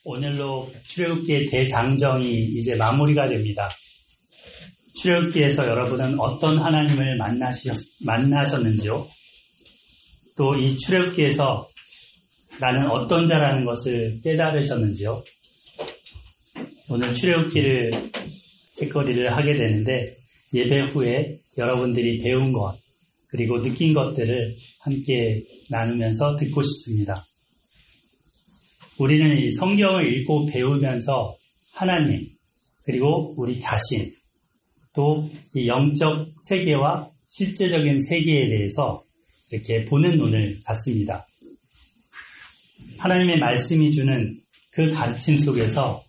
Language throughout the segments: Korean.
오늘로 출애굽기의 대장정이 이제 마무리가 됩니다. 출애굽기에서 여러분은 어떤 하나님을 만나셨는지요? 또 이 출애굽기에서 나는 어떤 자라는 것을 깨달으셨는지요? 오늘 출애굽기를 책거리를 하게 되는데 예배 후에 여러분들이 배운 것 그리고 느낀 것들을 함께 나누면서 듣고 싶습니다. 우리는 이 성경을 읽고 배우면서 하나님 그리고 우리 자신 또 이 영적 세계와 실제적인 세계에 대해서 이렇게 보는 눈을 갖습니다. 하나님의 말씀이 주는 그 가르침 속에서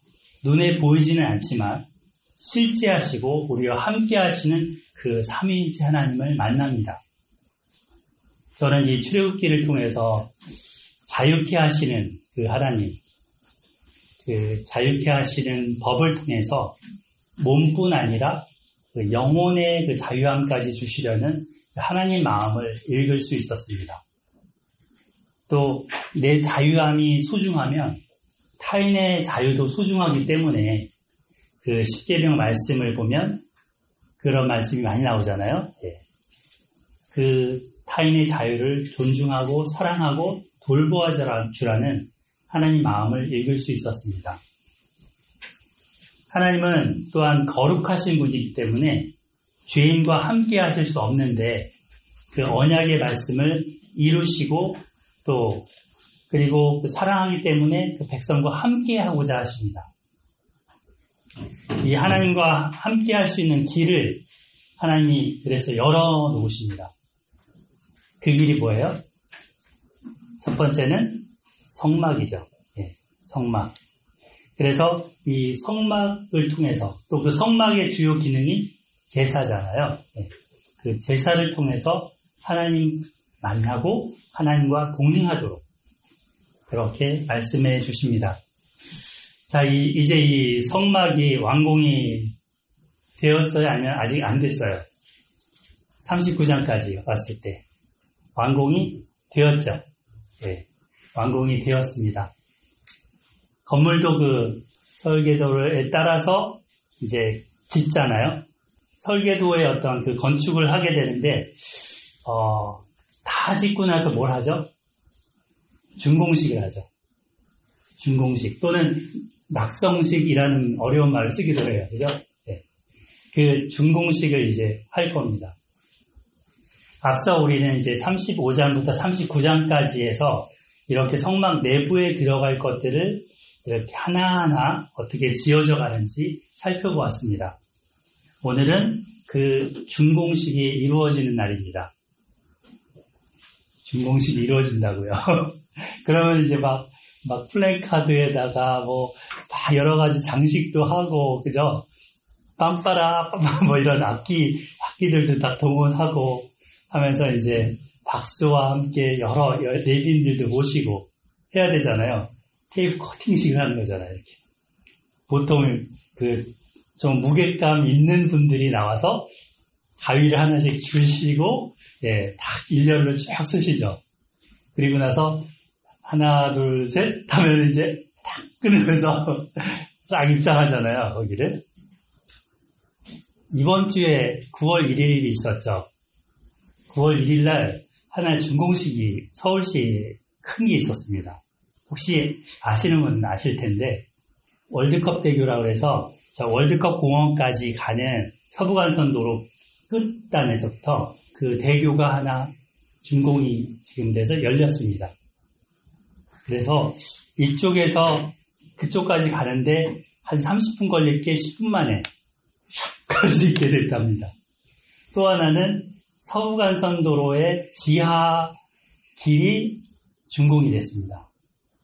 눈에 보이지는 않지만 실제하시고 우리와 함께 하시는 그 삼위일체 하나님을 만납니다. 저는 이 출애굽기를 통해서 자유케 하시는 그 하나님, 그 자유케 하시는 법을 통해서 몸뿐 아니라 그 영혼의 그 자유함까지 주시려는 하나님 마음을 읽을 수 있었습니다. 또 내 자유함이 소중하면 타인의 자유도 소중하기 때문에 그 십계명 말씀을 보면 그런 말씀이 많이 나오잖아요. 그 타인의 자유를 존중하고 사랑하고 돌보아 주라는 하나님 마음을 읽을 수 있었습니다. 하나님은 또한 거룩하신 분이기 때문에 죄인과 함께 하실 수 없는데 그 언약의 말씀을 이루시고 또 그리고 그 사랑하기 때문에 그 백성과 함께 하고자 하십니다. 이 하나님과 함께 할 수 있는 길을 하나님이 그래서 열어 놓으십니다. 그 길이 뭐예요? 첫 번째는 성막이죠. 성막. 그래서 이 성막을 통해서 또 그 성막의 주요 기능이 제사잖아요. 그 제사를 통해서 하나님 만나고 하나님과 동행하도록 그렇게 말씀해 주십니다. 자, 이제 이 성막이 완공이 되었어요? 아니면 아직 안 됐어요? 39장까지 왔을 때 완공이 되었죠. 완공이 되었습니다. 건물도 그 설계도에 따라서 이제 짓잖아요. 설계도의 어떤 그 건축을 하게 되는데, 다 짓고 나서 뭘 하죠? 준공식을 하죠. 준공식 또는 낙성식이라는 어려운 말을 쓰기도 해요. 그죠? 그 준공식을 이제 할 겁니다. 앞서 우리는 이제 35장부터 39장까지 해서 이렇게 성막 내부에 들어갈 것들을 이렇게 하나하나 어떻게 지어져 가는지 살펴보았습니다. 오늘은 그 준공식이 이루어지는 날입니다. 준공식이 이루어진다고요. 그러면 이제 막 플랜카드에다가 막 여러 가지 장식도 하고, 그죠? 빰빠라, 뭐 이런 악기들도 다 동원하고 하면서 이제 박수와 함께 여러 내빈들도 모시고 해야 되잖아요. 테이프 커팅식을 하는 거잖아요, 이렇게. 보통 좀 무게감 있는 분들이 나와서 가위를 하나씩 주시고, 딱 일렬로 쭉 쓰시죠. 그리고 나서 하나, 둘, 셋 하면 이제 탁 끊으면서 쫙 입장하잖아요, 거기를. 이번 주에 9월 1일이 있었죠. 9월 1일 날 하나의 준공식이 서울시에 큰 게 있었습니다. 혹시 아시는 분은 아실 텐데 월드컵 대교라고 해서 저 월드컵 공원까지 가는 서부간선도로 끝단에서부터 그 대교가 하나 준공이 지금 돼서 열렸습니다. 그래서 이쪽에서 그쪽까지 가는데 한 30분 걸릴 게 10분 만에 샥 갈 수 있게 됐답니다. 또 하나는 서부간선도로의 지하 길이 준공이 됐습니다.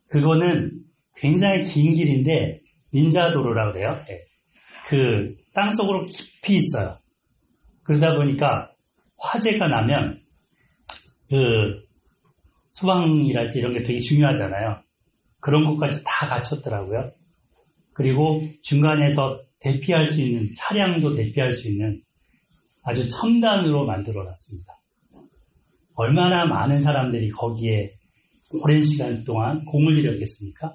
그거는 굉장히 긴 길인데 닌자도로라고 그래요. 그 땅속으로 깊이 있어요. 그러다 보니까 화재가 나면 그 소방이랄지 이런 게 되게 중요하잖아요. 그런 것까지 다 갖췄더라고요. 그리고 중간에서 대피할 수 있는 차량도 대피할 수 있는 아주 첨단으로 만들어놨습니다. 얼마나 많은 사람들이 거기에 오랜 시간 동안 공을 들였겠습니까?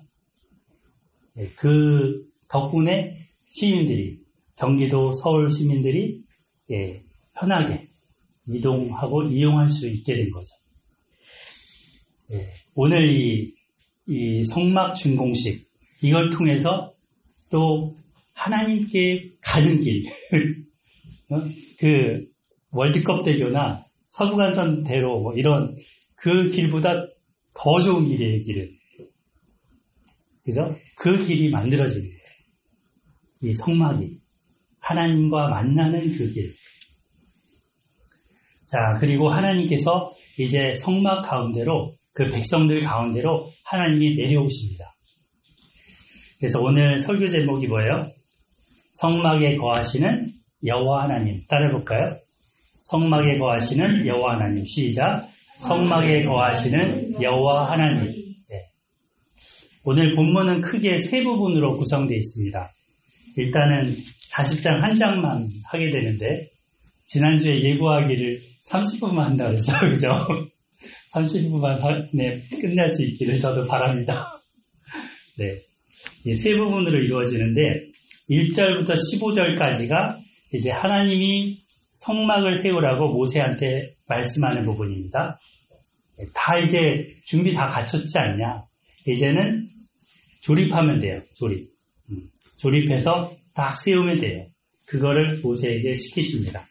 그 덕분에 시민들이, 경기도 서울 시민들이 편하게 이동하고 이용할 수 있게 된 거죠. 오늘 이 성막 준공식, 이걸 통해서 또 하나님께 가는 길, 그 월드컵 대교나 서부간선 대로 뭐 이런 그 길보다 더 좋은 길이에요, 길은. 그죠? 그 길이 만들어지는 거예요. 이 성막이. 하나님과 만나는 그 길. 자, 그리고 하나님께서 이제 성막 가운데로, 그 백성들 가운데로 하나님이 내려오십니다. 그래서 오늘 설교 제목이 뭐예요? 성막에 거하시는 여호와 하나님. 따라해볼까요? 성막에 거하시는 여호와 하나님. 시작. 성막에 거하시는 여호와 하나님. 네. 오늘 본문은 크게 세 부분으로 구성되어 있습니다. 일단은 40장 한 장만 하게 되는데, 지난주에 예고하기를 30분만 한다고 했어요. 그죠? 30분만 끝날 수 있기를 저도 바랍니다. 네. 이 세 부분으로 이루어지는데, 1절부터 15절까지가 이제 하나님이 성막을 세우라고 모세한테 말씀하는 부분입니다. 다 이제 준비 다 갖췄지 않냐? 이제는 조립하면 돼요. 조립해서 딱 세우면 돼요. 그거를 모세에게 시키십니다.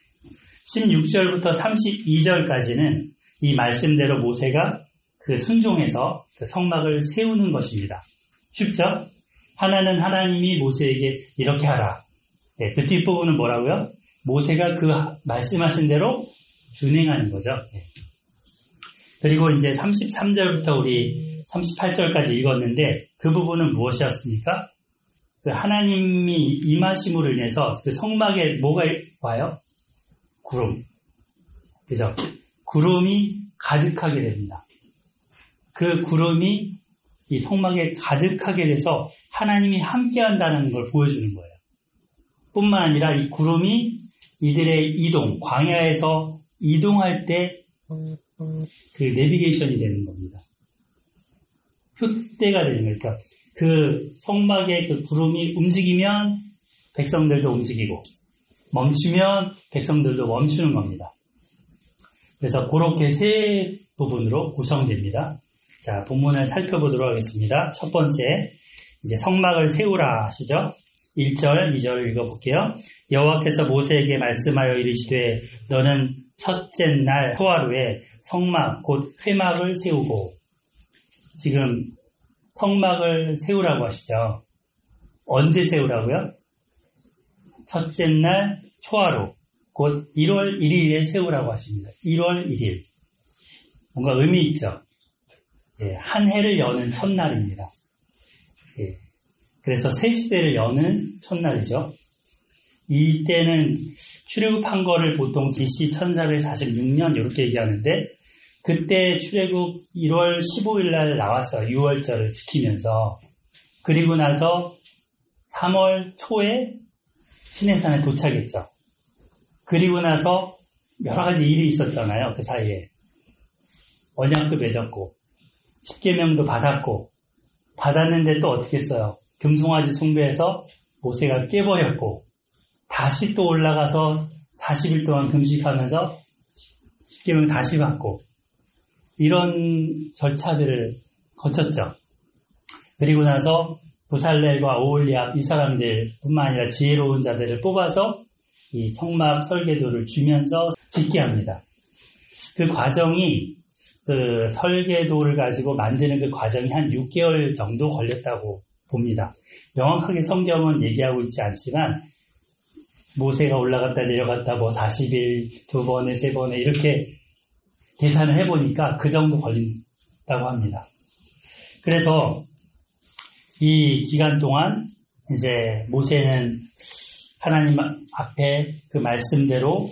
16절부터 32절까지는 이 말씀대로 모세가 그 순종해서 그 성막을 세우는 것입니다. 쉽죠? 하나는 하나님이 모세에게 이렇게 하라. 네, 그 뒷부분은 뭐라고요? 모세가 그 말씀하신 대로 준행하는 거죠. 네. 그리고 이제 33절부터 우리 38절까지 읽었는데 그 부분은 무엇이었습니까? 그 하나님이 임하심으로 인해서 그 성막에 뭐가 와요? 구름. 그죠? 구름이 가득하게 됩니다. 그 구름이 이 성막에 가득하게 돼서 하나님이 함께 한다는 걸 보여주는 거예요. 뿐만 아니라 이 구름이 이들의 이동, 광야에서 이동할 때 그 내비게이션이 되는 겁니다. 표대가 되는 거예요. 그러니까 그 성막의 그 구름이 움직이면 백성들도 움직이고 멈추면 백성들도 멈추는 겁니다. 그래서 그렇게 세 부분으로 구성됩니다. 자, 본문을 살펴보도록 하겠습니다. 첫 번째, 이제 성막을 세우라 하시죠. 1절, 2절 읽어볼게요. 여호와께서 모세에게 말씀하여 이르시되 너는 첫째 날 초하루에 성막 곧 회막을 세우고, 지금 성막을 세우라고 하시죠. 언제 세우라고요? 첫째 날 초하루 곧 1월 1일에 세우라고 하십니다. 1월 1일. 뭔가 의미 있죠. 예, 한 해를 여는 첫날입니다. 예, 그래서 새 시대를 여는 첫날이죠. 이때는 출애굽한 거를 보통 BC 1446년 이렇게 얘기하는데, 그때 출애굽 1월 15일 날 나왔어요. 6월절을 지키면서. 그리고 나서 3월 초에 시내산에 도착했죠. 그리고 나서 여러 가지 일이 있었잖아요. 그 사이에. 언약도 맺었고 십계명도 받았고, 받았는데 또 어떻게 했어요? 금송아지 숭배해서 모세가 깨버렸고, 다시 또 올라가서 40일 동안 금식하면서 십계명 다시 받고, 이런 절차들을 거쳤죠. 그리고 나서 부살렐과 오홀리압 이 사람들 뿐만 아니라 지혜로운 자들을 뽑아서 이 성막 설계도를 주면서 짓게 합니다. 그 과정이, 그 설계도를 가지고 만드는 그 과정이 한 6개월 정도 걸렸다고 봅니다. 명확하게 성경은 얘기하고 있지 않지만 모세가 올라갔다 내려갔다 뭐 40일 2번에 3번에 이렇게 계산을 해보니까 그 정도 걸린다고 합니다. 그래서 이 기간 동안 이제 모세는 하나님 앞에 그 말씀대로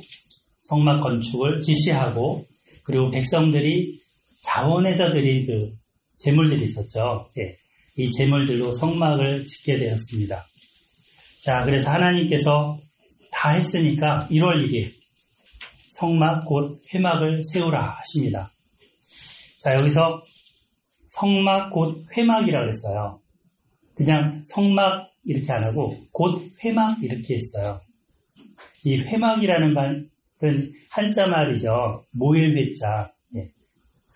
성막 건축을 지시하고, 그리고 백성들이 자원해서 드린 그 제물들이 있었죠. 네, 이 제물들로 성막을 짓게 되었습니다. 자, 그래서 하나님께서 다 했으니까 1월 1일 성막 곧 회막을 세우라 하십니다. 자, 여기서 성막 곧 회막이라고 했어요. 그냥 성막 이렇게 안 하고 곧 회막 이렇게 했어요. 이 회막이라는 말은 한자 말이죠. 모일 회자. 예.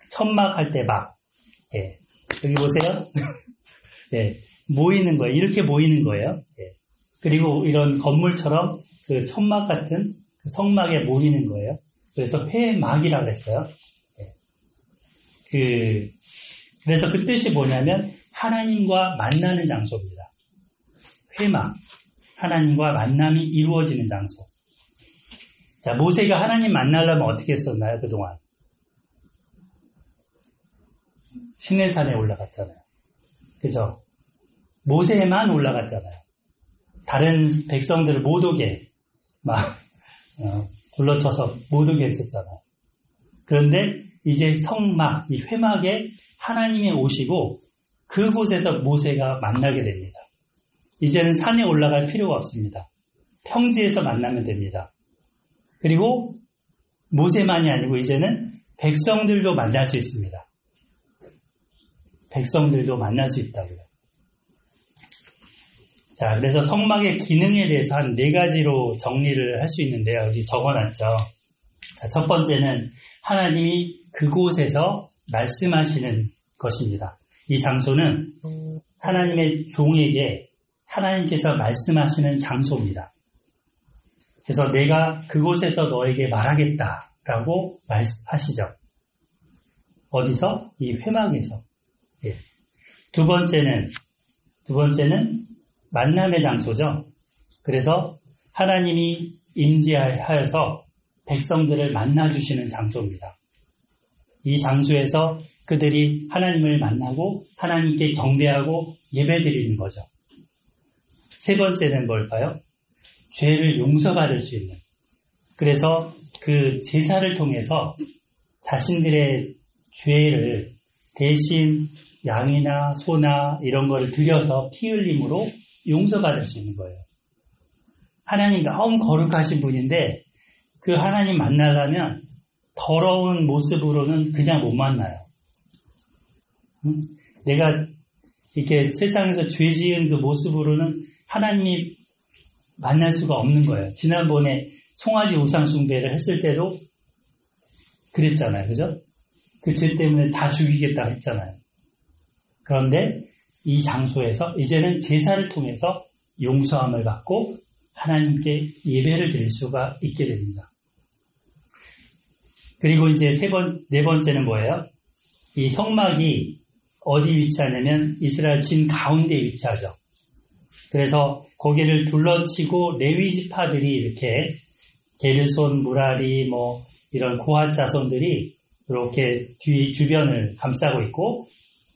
천막 할 때 막. 예. 여기 보세요. 예. 모이는 거예요. 이렇게 모이는 거예요. 예. 그리고 이런 건물처럼 그 천막 같은 그 성막에 모이는 거예요. 그래서 회막이라고 했어요. 예. 그래서 그 뜻이 뭐냐면 하나님과 만나는 장소입니다. 회막. 하나님과 만남이 이루어지는 장소. 자, 모세가 하나님 만나려면 어떻게 했었나요, 그동안? 시내산에 올라갔잖아요. 그죠? 모세만 올라갔잖아요. 다른 백성들을 못 오게 막 둘러쳐서 못 오게 했었잖아요. 그런데 이제 성막, 이 회막에 하나님이 오시고 그곳에서 모세가 만나게 됩니다. 이제는 산에 올라갈 필요가 없습니다. 평지에서 만나면 됩니다. 그리고 모세만이 아니고 이제는 백성들도 만날 수 있습니다. 백성들도 만날 수 있다고요. 자, 그래서 성막의 기능에 대해서 한 4가지로 정리를 할 수 있는데요. 여기 적어놨죠. 자, 첫 번째는 하나님이 그곳에서 말씀하시는 것입니다. 이 장소는 하나님의 종에게 하나님께서 말씀하시는 장소입니다. 그래서 내가 그곳에서 너에게 말하겠다라고 말씀하시죠. 어디서? 이 회막에서. 예. 두 번째는 만남의 장소죠. 그래서 하나님이 임재하여서 백성들을 만나주시는 장소입니다. 이 장소에서 그들이 하나님을 만나고 하나님께 경배하고 예배드리는 거죠. 세 번째는 뭘까요? 죄를 용서받을 수 있는. 그래서 그 제사를 통해서 자신들의 죄를 대신 양이나 소나 이런 거를 들여서 피 흘림으로 용서받을 수 있는 거예요. 하나님 너무 거룩하신 분인데 그 하나님 만나려면 더러운 모습으로는 그냥 못 만나요. 내가 이렇게 세상에서 죄 지은 그 모습으로는 하나님이 만날 수가 없는 거예요. 지난번에 송아지 우상 숭배를 했을 때도 그랬잖아요. 그죠? 그 죄 때문에 다 죽이겠다 했잖아요. 그런데 이 장소에서 이제는 제사를 통해서 용서함을 받고 하나님께 예배를 드릴 수가 있게 됩니다. 그리고 이제 네 번째는 뭐예요? 이 성막이 어디 위치하냐면 이스라엘 진 가운데에 위치하죠. 그래서 거기를 둘러치고 레위 지파들이 이렇게 게르손, 무라리, 이런 고핫 자손들이 이렇게 뒤 주변을 감싸고 있고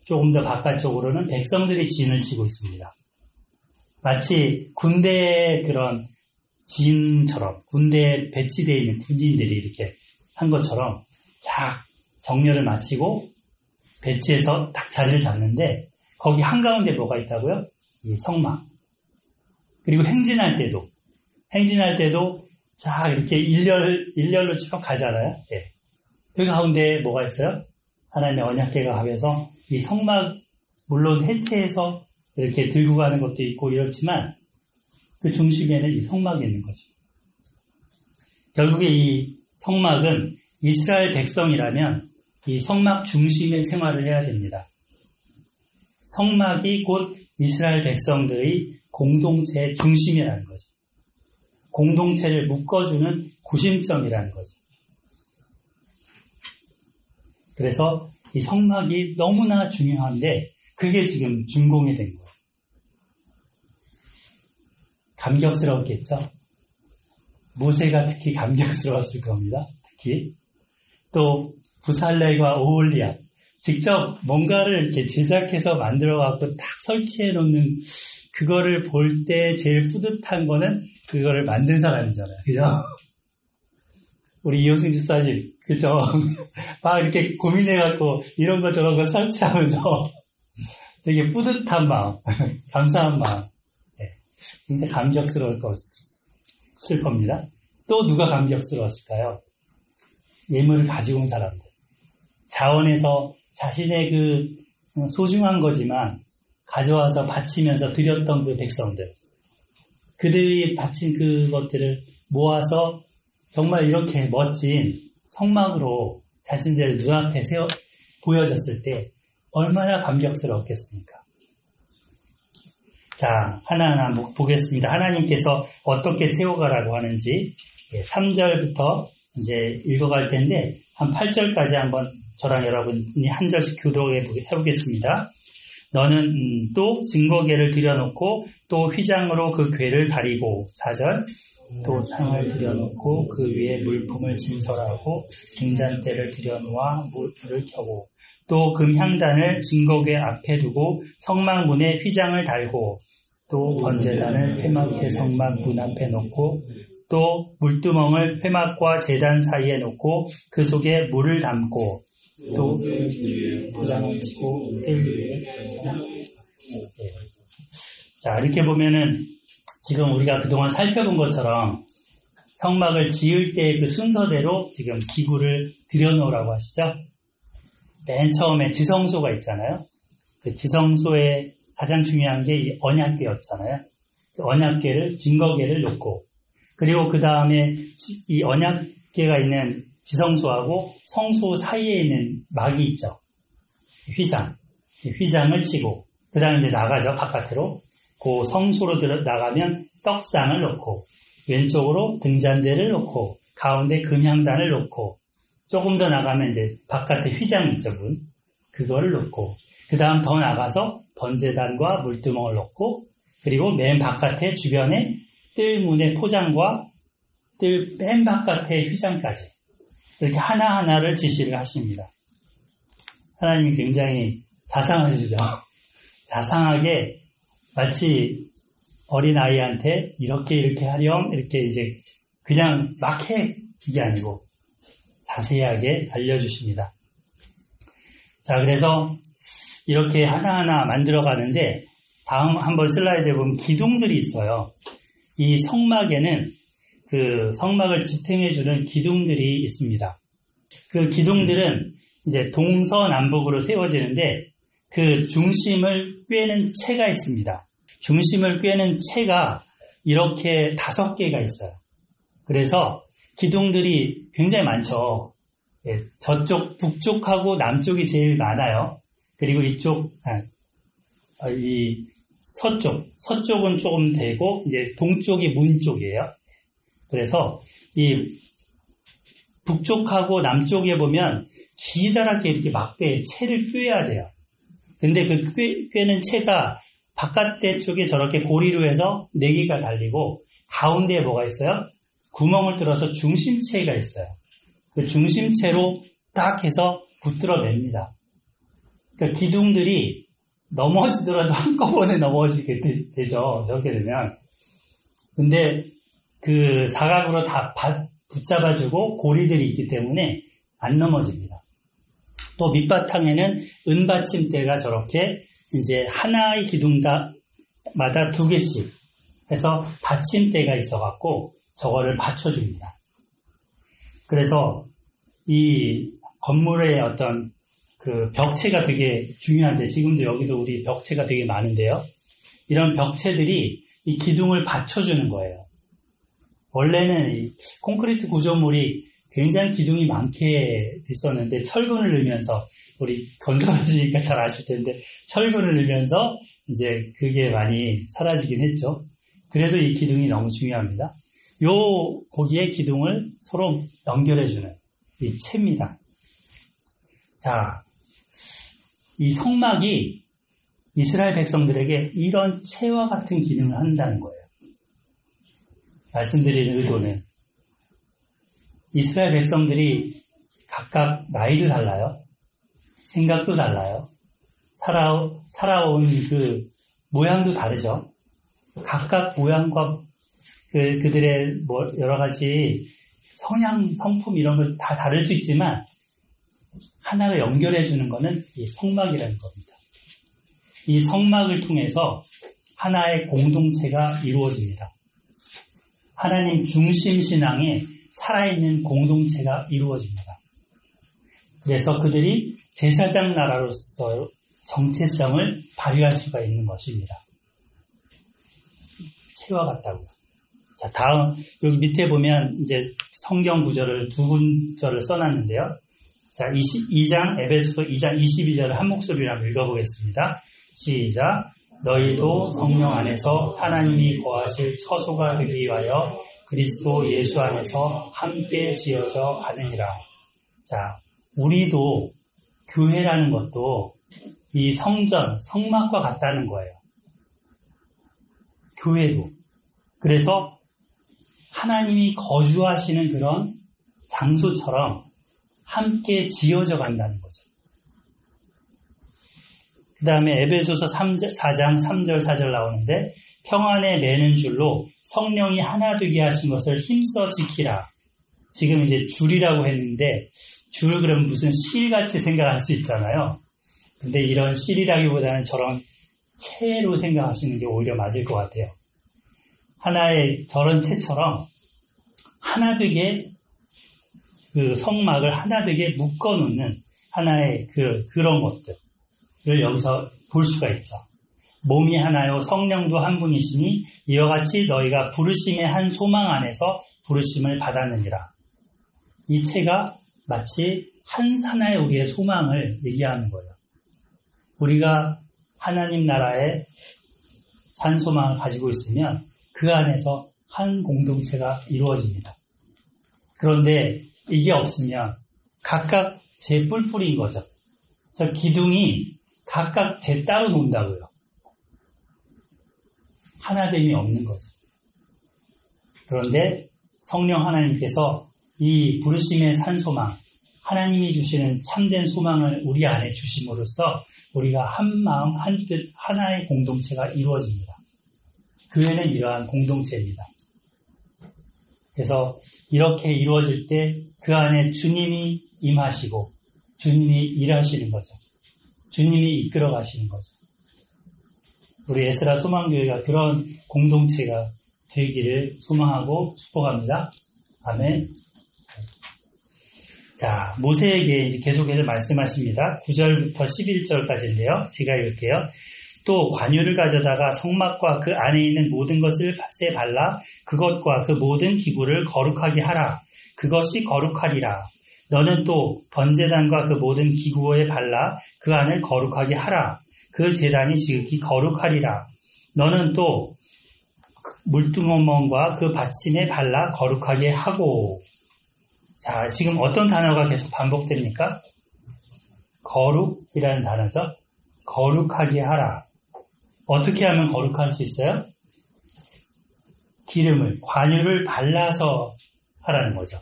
조금 더 바깥쪽으로는 백성들이 진을 치고 있습니다. 마치 군대의 그런 진처럼 군대에 배치되어 있는 군인들이 이렇게 한 것처럼 쫙 정렬을 마치고 배치해서 딱 자리를 잡는데 거기 한가운데 뭐가 있다고요? 이 성막. 그리고 행진할 때도 쫙 이렇게 일렬로 쭉 가잖아요. 예. 그 가운데 뭐가 있어요? 하나님의 언약궤가 가면서 이 성막 물론 해체해서 이렇게 들고 가는 것도 있고 이렇지만 그 중심에는 이 성막이 있는 거죠. 결국에 이 성막은 이스라엘 백성이라면 이 성막 중심의 생활을 해야 됩니다. 성막이 곧 이스라엘 백성들의 공동체의 중심이라는 거죠. 공동체를 묶어주는 구심점이라는 거죠. 그래서 이 성막이 너무나 중요한데 그게 지금 준공이 된 거예요. 감격스럽겠죠? 모세가 특히 감격스러웠을 겁니다. 특히 또 부살렐과 오홀리압 직접 뭔가를 이렇게 제작해서 만들어갖고 딱 설치해 놓는 그거를 볼 때 제일 뿌듯한 거는 그거를 만든 사람이잖아요. 그죠? 우리 이호승 집사님, 그죠? 막 이렇게 고민해갖고 이런 거 저런 거 설치하면서 되게 뿌듯한 마음, 감사한 마음. 네. 굉장히 감격스러울 겁니다. 또 누가 감격스러웠을까요? 예물을 가지고 온 사람들. 자원에서 자신의 그 소중한 거지만 가져와서 바치면서 드렸던 그 백성들, 그들이 바친 그것들을 모아서 정말 이렇게 멋진 성막으로 자신들의 눈앞에 보여졌을 때 얼마나 감격스러웠겠습니까? 자, 하나하나 보겠습니다. 하나님께서 어떻게 세워가라고 하는지 3절부터 이제 읽어갈 텐데 한 8절까지 한번 저랑 여러분이 한 절씩 교독해 보겠습니다. 너는 또 증거궤를 들여놓고 또 휘장으로 그 궤를 가리고 4절 또 상을 들여놓고 그 위에 물품을 진설하고 등잔대를 들여놓아 불을 켜고 또 금향단을 증거궤 앞에 두고 성막문에 휘장을 달고 또 번제단을 회막의 성막 문 앞에 놓고 또 물두멍을 회막과 제단 사이에 놓고 그 속에 물을 담고 또 포장을 치고 뜰 위에 자, 이렇게 보면은 지금 우리가 그동안 살펴본 것처럼 성막을 지을 때 그 순서대로 지금 기구를 들여놓으라고 하시죠. 맨 처음에 지성소가 있잖아요. 그 지성소에 가장 중요한 게 이 언약궤였잖아요. 그 언약궤를, 증거궤를 놓고 그리고 그 다음에 이 언약궤가 있는 지성소하고 성소 사이에 있는 막이 있죠. 휘장을 치고 그 다음에 이제 나가죠. 바깥으로. 그 성소로 나가면 떡상을 놓고 왼쪽으로 등잔대를 놓고 가운데 금향단을 놓고 조금 더 나가면 이제 바깥에 휘장 있죠. 문. 그거를 놓고 그 다음 더 나가서 번제단과 물두멍을 놓고 그리고 맨 바깥에 주변에 뜰문의 포장과 뜰 맨 바깥에 휘장까지 이렇게 하나하나를 지시를 하십니다. 하나님이 굉장히 자상하시죠. 자상하게 마치 어린아이한테 이렇게 하렴 이렇게 이제 그냥 막 해 이게 아니고 자세하게 알려주십니다. 자, 그래서 이렇게 하나하나 만들어 가는데 다음 한번 슬라이드에 보면 기둥들이 있어요. 이 성막에는 그 성막을 지탱해주는 기둥들이 있습니다. 그 기둥들은 이제 동서남북으로 세워지는데 그 중심을 꿰는 채가 있습니다. 중심을 꿰는 채가 이렇게 5개가 있어요. 그래서 기둥들이 굉장히 많죠. 예, 저쪽 북쪽하고 남쪽이 제일 많아요. 그리고 이쪽 이 서쪽은 조금 되고 이제 동쪽이 문 쪽이에요. 그래서 이 북쪽하고 남쪽에 보면 기다랗게 이렇게 막대에 채를 꿰야 돼요. 근데 그 꿰는 채가 바깥에 쪽에 저렇게 고리로 해서 4개가 달리고 가운데에 뭐가 있어요? 구멍을 뚫어서 중심체가 있어요. 그 중심체로 딱 해서 붙들어 냅니다. 그러니까 기둥들이 넘어지더라도 한꺼번에 넘어지게 되죠. 저렇게 되면. 근데 그 사각으로 다 붙잡아주고 고리들이 있기 때문에 안 넘어집니다. 또 밑바탕에는 은받침대가 저렇게 이제 하나의 기둥마다 2개씩 해서 받침대가 있어갖고 저거를 받쳐줍니다. 그래서 이 건물의 어떤 그 벽체가 되게 중요한데 지금도 여기도 우리 벽체가 되게 많은데요. 이런 벽체들이 이 기둥을 받쳐주는 거예요. 원래는 이 콘크리트 구조물이 굉장히 기둥이 많게 됐었는데 철근을 넣으면서 우리 건설하시니까 잘 아실 텐데 철근을 넣으면서 이제 그게 많이 사라지긴 했죠. 그래도 이 기둥이 너무 중요합니다. 거기에 기둥을 서로 연결해주는 이 채입니다. 자, 이 성막이 이스라엘 백성들에게 이런 채와 같은 기능을 한다는 거예요. 말씀드리는 의도는 이스라엘 백성들이 각각 나이도 달라요. 생각도 달라요. 살아온 그 모양도 다르죠. 각각 모양과 그들의 여러 가지 성향, 성품 이런 걸 다 다를 수 있지만 하나를 연결해주는 것은 이 성막이라는 겁니다. 이 성막을 통해서 하나의 공동체가 이루어집니다. 하나님 중심 신앙에 살아있는 공동체가 이루어집니다. 그래서 그들이 제사장 나라로서 정체성을 발휘할 수가 있는 것입니다. 채와 같다고요. 자, 다음, 여기 밑에 보면 이제 성경 구절을 두 군절을 써놨는데요. 자, 2장, 에베소서 2장 22절을 한 목소리로 한번 읽어보겠습니다. 시작. 너희도 성령 안에서 하나님이 거하실 처소가 되기 위하여 그리스도 예수 안에서 함께 지어져 가느니라. 자, 우리도 교회라는 것도 이 성전, 성막과 같다는 거예요. 교회도. 그래서 하나님이 거주하시는 그런 장소처럼 함께 지어져 간다는 거죠. 그 다음에 에베소서 4장 3절 4절 나오는데 평안에 매는 줄로 성령이 하나 되게 하신 것을 힘써 지키라. 지금 이제 줄이라고 했는데 줄 그럼 무슨 실같이 생각할 수 있잖아요. 근데 이런 실이라기보다는 저런 채로 생각하시는 게 오히려 맞을 것 같아요. 하나의 저런 채처럼 하나 되게 그 성막을 하나 되게 묶어놓는 하나의 그런 것들을 여기서 볼 수가 있죠. 몸이 하나요 성령도 한 분이시니 이와 같이 너희가 부르심의 한 소망 안에서 부르심을 받았느니라. 이 채가 마치 하나의 우리의 소망을 얘기하는 거예요. 우리가 하나님 나라의 산 소망을 가지고 있으면 그 안에서 한 공동체가 이루어집니다. 그런데 이게 없으면 각각 제 뿔뿔인 거죠. 저 기둥이 각각 제 따로 논다고요. 하나됨이 없는 거죠. 그런데 성령 하나님께서 이 부르심의 산 소망, 하나님이 주시는 참된 소망을 우리 안에 주심으로써 우리가 한 마음, 한 뜻, 하나의 공동체가 이루어집니다. 교회는 이러한 공동체입니다. 그래서 이렇게 이루어질 때 그 안에 주님이 임하시고 주님이 일하시는 거죠. 주님이 이끌어 가시는 거죠. 우리 에스라 소망교회가 그런 공동체가 되기를 소망하고 축복합니다. 아멘. 자, 모세에게 이제 계속해서 말씀하십니다. 9절부터 11절까지인데요. 제가 읽을게요. 또 관유를 가져다가 성막과 그 안에 있는 모든 것을 팥에 발라 그것과 그 모든 기구를 거룩하게 하라. 그것이 거룩하리라. 너는 또 번제단과 그 모든 기구에 발라 그 안을 거룩하게 하라. 그 제단이 지극히 거룩하리라. 너는 또 물두멍과 그 받침에 발라 거룩하게 하고. 자, 지금 어떤 단어가 계속 반복됩니까? 거룩이라는 단어죠. 거룩하게 하라. 어떻게 하면 거룩할 수 있어요? 기름을, 관유를 발라서 하라는 거죠.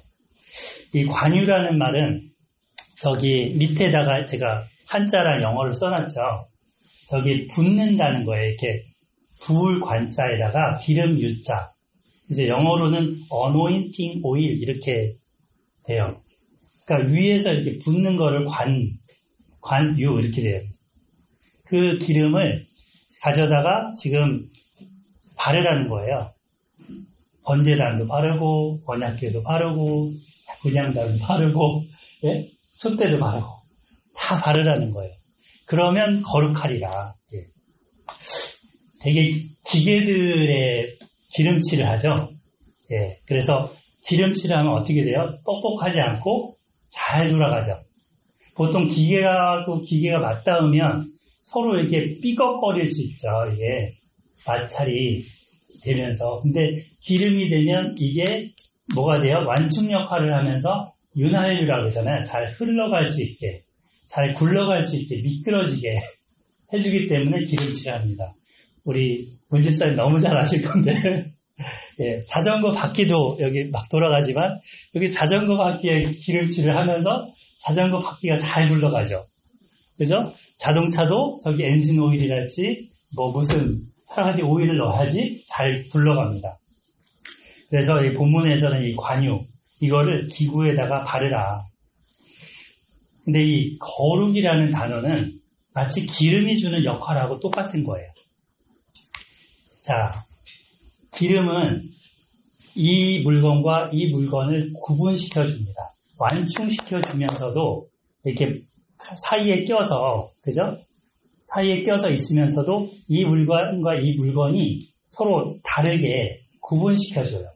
이 관유라는 말은 저기 밑에다가 제가 한자랑 영어를 써놨죠. 저기 붓는다는 거예요. 이렇게 부을 관자에다가 기름 유자. 이제 영어로는 anointing oil 이렇게 돼요. 그러니까 위에서 이렇게 붓는 거를 관유 이렇게 돼요. 그 기름을 가져다가 지금 바르라는 거예요. 번제단도 바르고 원약궤도 바르고 분향단도 바르고 예? 촛대도 바르고 다 바르라는 거예요. 그러면 거룩하리라. 예. 되게 기계들의 기름칠을 하죠. 예. 그래서 기름칠을 하면 어떻게 돼요? 뻑뻑하지 않고 잘 돌아가죠. 보통 기계하고 기계가 맞닿으면 서로 이렇게 삐걱거릴 수 있죠. 이게 마찰이 되면서. 근데 기름이 되면 이게 뭐가 돼요? 완충 역할을 하면서 윤활유라고 그러잖아요. 잘 흘러갈 수 있게, 잘 굴러갈 수 있게, 미끄러지게 해주기 때문에 기름칠을 합니다. 우리 문지사님 너무 잘 아실 건데 예, 자전거 바퀴도 여기 막 돌아가지만 여기 자전거 바퀴에 기름칠을 하면서 자전거 바퀴가 잘 굴러가죠. 그죠? 자동차도 저기 엔진 오일이랄지 뭐 무슨 여러 가지 오일을 넣어야지 잘 굴러갑니다. 그래서 이 본문에서는 이 관유 이거를 기구에다가 바르라. 근데 이 거룩이라는 단어는 마치 기름이 주는 역할하고 똑같은 거예요. 자, 기름은 이 물건과 이 물건을 구분시켜 줍니다. 완충시켜 주면서도 이렇게 사이에 껴서, 그죠? 사이에 껴서 있으면서도 이 물건과 이 물건이 서로 다르게 구분시켜줘요.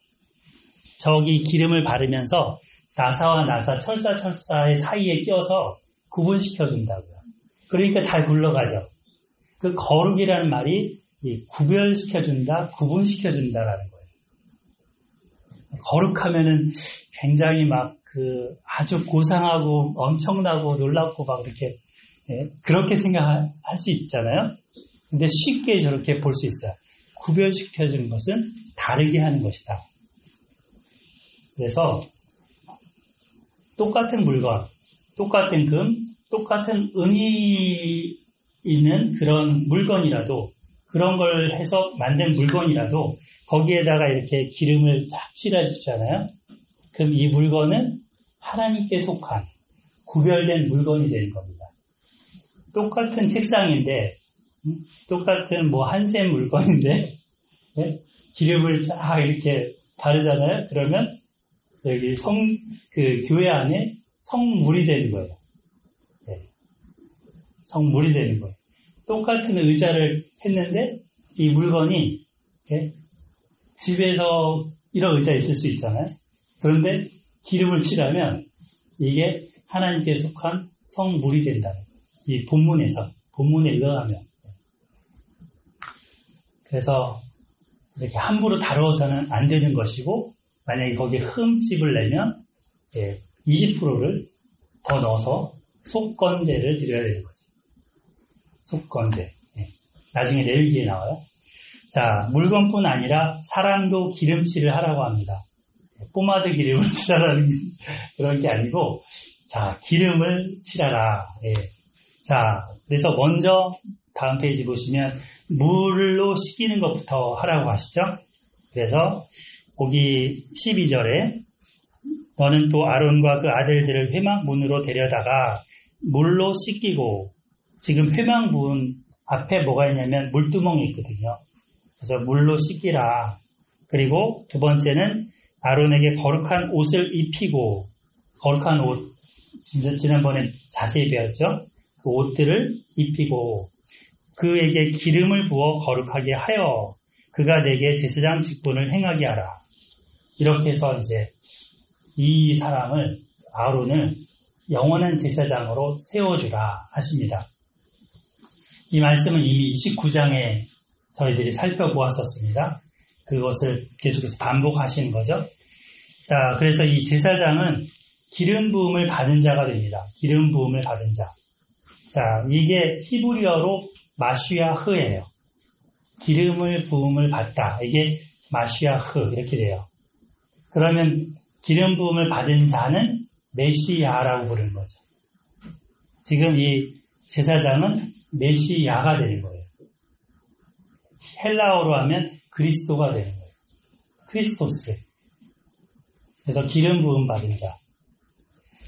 저기 기름을 바르면서 나사와 나사, 철사, 철사의 사이에 껴서 구분시켜준다고요. 그러니까 잘 굴러가죠. 그 거룩이라는 말이 구별시켜준다, 구분시켜준다라는 거예요. 거룩하면은 굉장히 아주 고상하고 엄청나고 놀랍고 그렇게, 그렇게 생각할 수 있잖아요. 근데 쉽게 저렇게 볼 수 있어요. 구별시켜주는 것은 다르게 하는 것이다. 그래서 똑같은 물건, 똑같은 금, 똑같은 은이 있는 그런 물건이라도, 그런 걸 해서 만든 물건이라도 거기에다가 이렇게 기름을 쫙 칠해주잖아요. 그럼 이 물건은 하나님께 속한 구별된 물건이 되는 겁니다. 똑같은 책상인데, 똑같은 한샘 물건인데, 네? 기름을 쫙 이렇게 바르잖아요. 그러면 여기 교회 안에 성물이 되는 거예요. 네. 성물이 되는 거예요. 똑같은 의자를 했는데, 이 물건이, 이렇게 집에서 이런 의자 있을 수 있잖아요. 그런데 기름을 칠하면 이게 하나님께 속한 성물이 된다는 거예요. 이 본문에 의하면. 그래서 이렇게 함부로 다루어서는 안 되는 것이고, 만약에 거기에 흠집을 내면 20%를 더 넣어서 속건제를 드려야 되는 거죠. 속건제. 나중에 레위기에 나와요. 자, 물건뿐 아니라 사람도 기름칠을 하라고 합니다. 포마드 기름을 칠하라는 그런 게 아니고, 자, 기름을 칠하라. 자, 그래서 먼저 다음 페이지 보시면 물로 씻기는 것부터 하라고 하시죠. 그래서 거기 12절에 너는 또 아론과 그 아들들을 회막문으로 데려다가 물로 씻기고, 지금 회막문 앞에 뭐가 있냐면 물두멍이 있거든요. 그래서 물로 씻기라. 그리고 두 번째는 아론에게 거룩한 옷을 입히고, 거룩한 옷, 지난번에 자세히 배웠죠? 그 옷들을 입히고, 그에게 기름을 부어 거룩하게 하여 그가 내게 제사장 직분을 행하게 하라. 이렇게 해서 이제 이 사람을, 아론을 영원한 제사장으로 세워주라 하십니다. 이 말씀은 이 29장에 저희들이 살펴보았었습니다. 그것을 계속해서 반복하시는 거죠. 자, 그래서 이 제사장은 기름 부음을 받은 자가 됩니다. 기름 부음을 받은 자. 자, 이게 히브리어로 마슈야흐예요. 기름을 부음을 받다. 이게 마슈야흐 이렇게 돼요. 그러면 기름 부음을 받은 자는 메시야라고 부르는 거죠. 지금 이 제사장은 메시야가 되는 거예요. 헬라어로 하면 그리스도가 되는 거예요. 크리스토스. 그래서 기름 부음 받은 자.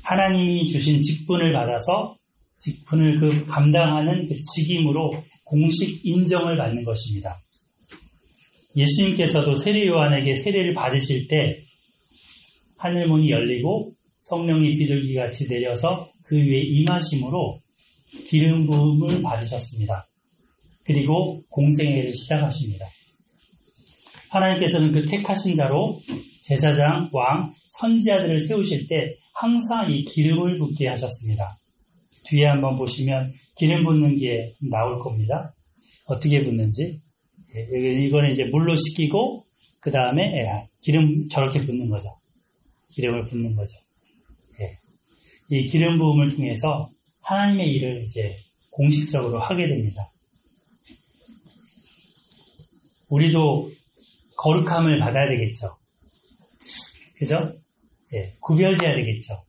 하나님이 주신 직분을 받아서 직분을 감당하는 그 직임으로 공식 인정을 받는 것입니다. 예수님께서도 세례 요한에게 세례를 받으실 때 하늘문이 열리고 성령이 비둘기같이 내려서 그 위에 임하심으로 기름 부음을 받으셨습니다. 그리고 공생애를 시작하십니다. 하나님께서는 그 택하신 자로 제사장, 왕, 선지자들을 세우실 때 항상 이 기름을 붓게 하셨습니다. 뒤에 한번 보시면 기름 붓는 게 나올 겁니다. 어떻게 붓는지. 이거는 이제 물로 씻기고 그 다음에 기름 저렇게 붓는 거죠. 기름을 붓는 거죠. 이 기름 부음을 통해서 하나님의 일을 이제 공식적으로 하게 됩니다. 우리도 거룩함을 받아야 되겠죠. 그죠? 구별돼야 되겠죠.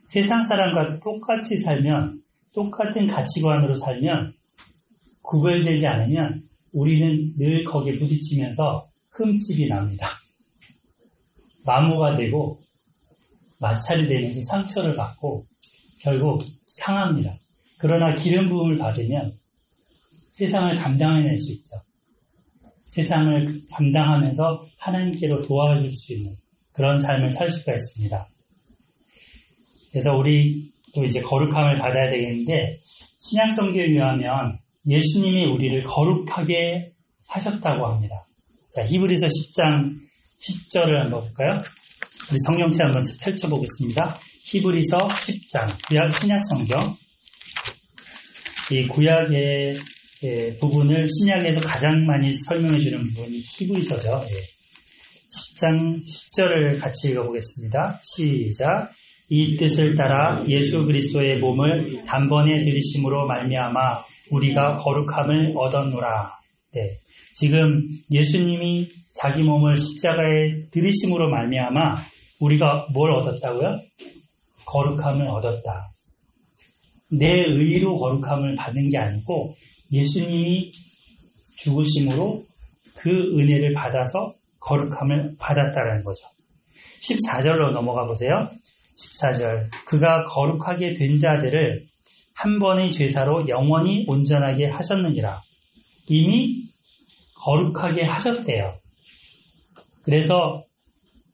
세상 사람과 똑같이 살면, 똑같은 가치관으로 살면, 구별되지 않으면 우리는 늘 거기에 부딪히면서 흠집이 납니다. 마모가 되고 마찰이 되면서 상처를 받고 결국 상합니다. 그러나 기름 부음을 받으면 세상을 감당해낼 수 있죠. 세상을 감당하면서 하나님께로 도와줄 수 있는 그런 삶을 살 수가 있습니다. 그래서 우리 또 이제 거룩함을 받아야 되겠는데 신약 성경에 의하면 예수님이 우리를 거룩하게 하셨다고 합니다. 자, 히브리서 10장 10절을 한번 볼까요? 우리 성경책 한번 펼쳐보겠습니다. 히브리서 10장, 구약 신약 성경. 이 구약의 부분을 신약에서 가장 많이 설명해주는 부분이 히브리서죠. 10장 10절을 같이 읽어보겠습니다. 시작. 이 뜻을 따라 예수 그리스도의 몸을 단번에 들이심으로 말미암아 우리가 거룩함을 얻었노라. 네, 지금 예수님이 자기 몸을 십자가에 들이심으로 말미암아 우리가 뭘 얻었다고요? 거룩함을 얻었다. 내 의로 거룩함을 받는 게 아니고 예수님이 죽으심으로 그 은혜를 받아서 거룩함을 받았다는 거죠. 14절로 넘어가 보세요. 14절. 그가 거룩하게 된 자들을 한 번의 죄사로 영원히 온전하게 하셨느니라. 이미 거룩하게 하셨대요. 그래서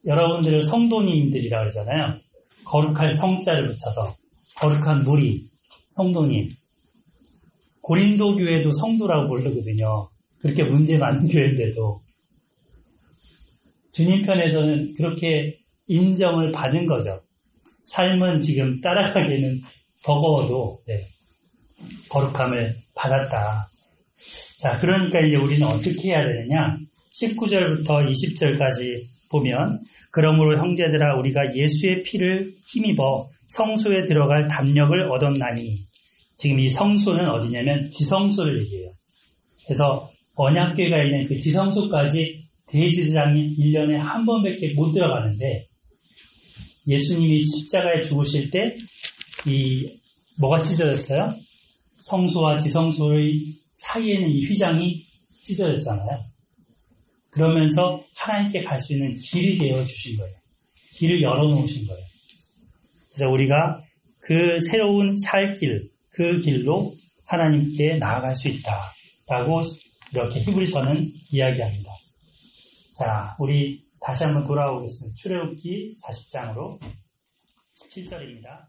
여러분들을 성도님들이라고 그러잖아요. 거룩할 성자를 붙여서 거룩한 무리, 성도님. 고린도 교회도 성도라고 부르거든요. 그렇게 문제 많은 교회인데도 주님 편에서는 그렇게 인정을 받은 거죠. 삶은 지금 따라가기에는 버거워도 거룩함을 받았다. 자, 그러니까 이제 우리는 어떻게 해야 되느냐? 19절부터 20절까지 보면 그러므로 형제들아 우리가 예수의 피를 힘입어 성소에 들어갈 담력을 얻었나니. 지금 이 성소는 어디냐면 지성소를 얘기해요. 그래서 언약궤가 있는 그 지성소까지 대제사장이 1년에 한 번밖에 못 들어가는데 예수님이 십자가에 죽으실 때 뭐가 찢어졌어요? 성소와 지성소의 사이에는 이 휘장이 찢어졌잖아요. 그러면서 하나님께 갈 수 있는 길이 되어 주신 거예요. 길을 열어놓으신 거예요. 그래서 우리가 그 새로운 살 길, 그 길로 하나님께 나아갈 수 있다라고 이렇게 히브리서는 이야기합니다. 자, 우리 다시 한번 돌아오겠습니다. 출애굽기 40장으로 17절입니다.